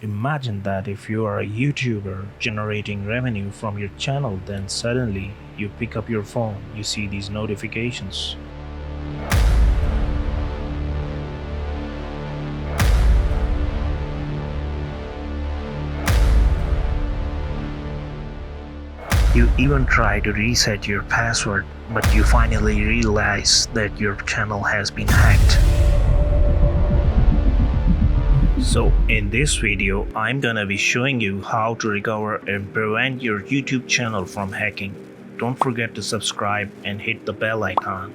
Imagine that if you are a YouTuber generating revenue from your channel, then suddenly you pick up your phone, you see these notifications. You even try to reset your password, but you finally realize that your channel has been hacked. So in this video, I'm gonna be showing you how to recover and prevent your YouTube channel from hacking. Don't forget to subscribe and hit the bell icon.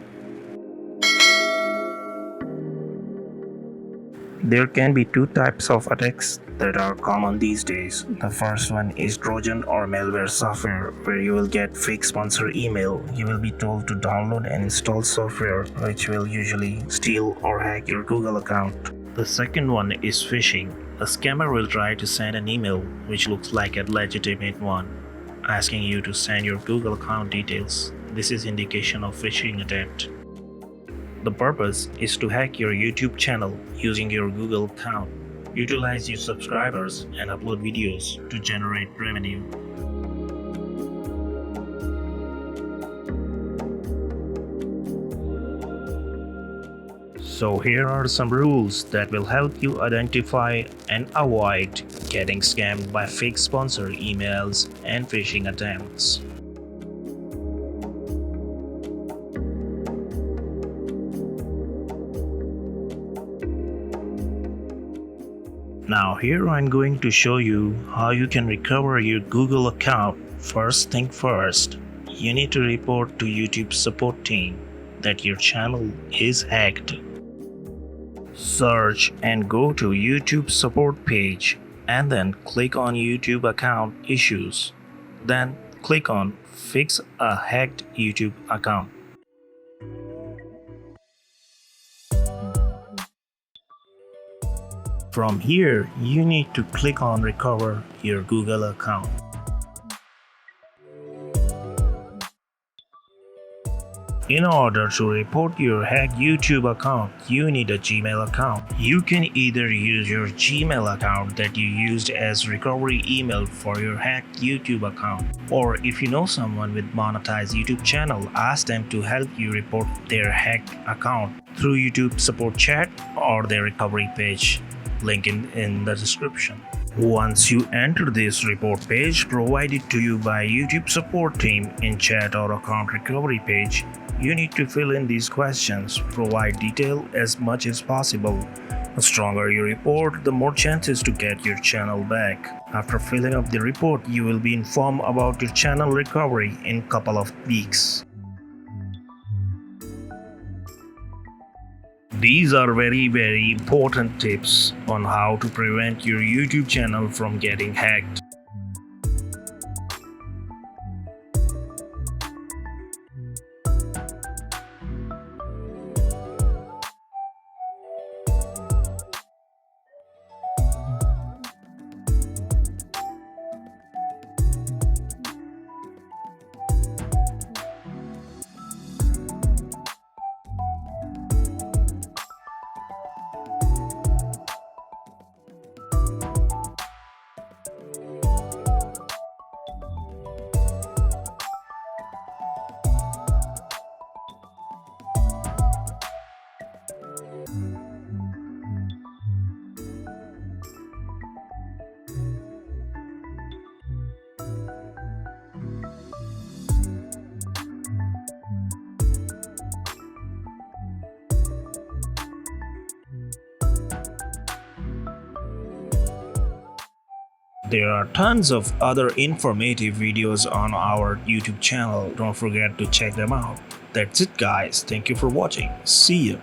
There can be two types of attacks that are common these days. The first one is Trojan or malware software, where you will get fake sponsor email. You will be told to download and install software which will usually steal or hack your Google account. The second one is phishing. A scammer will try to send an email which looks like a legitimate one, asking you to send your Google account details. This is indication of phishing attempt. The purpose is to hack your YouTube channel using your Google account, utilize your subscribers, and upload videos to generate revenue. So here are some rules that will help you identify and avoid getting scammed by fake sponsor emails and phishing attempts. Now here I'm going to show you how you can recover your Google account. First thing first, you need to report to YouTube support team that your channel is hacked. Search and go to YouTube support page and then click on YouTube account issues. Then click on fix a hacked YouTube account. From here, you need to click on recover your Google account. In order to report your hacked YouTube account, you need a Gmail account. You can either use your Gmail account that you used as recovery email for your hacked YouTube account, or if you know someone with monetized YouTube channel, ask them to help you report their hacked account through YouTube support chat or their recovery page. Link in the description. Once you enter this report page provided to you by YouTube support team in chat or account recovery page, you need to fill in these questions. Provide detail as much as possible. The stronger your report, the more chances to get your channel back. After filling up the report, you will be informed about your channel recovery in a couple of weeks. These are very important tips on how to prevent your YouTube channel from getting hacked. There are tons of other informative videos on our YouTube channel. Don't forget to check them out. That's it guys. Thank you for watching. See you.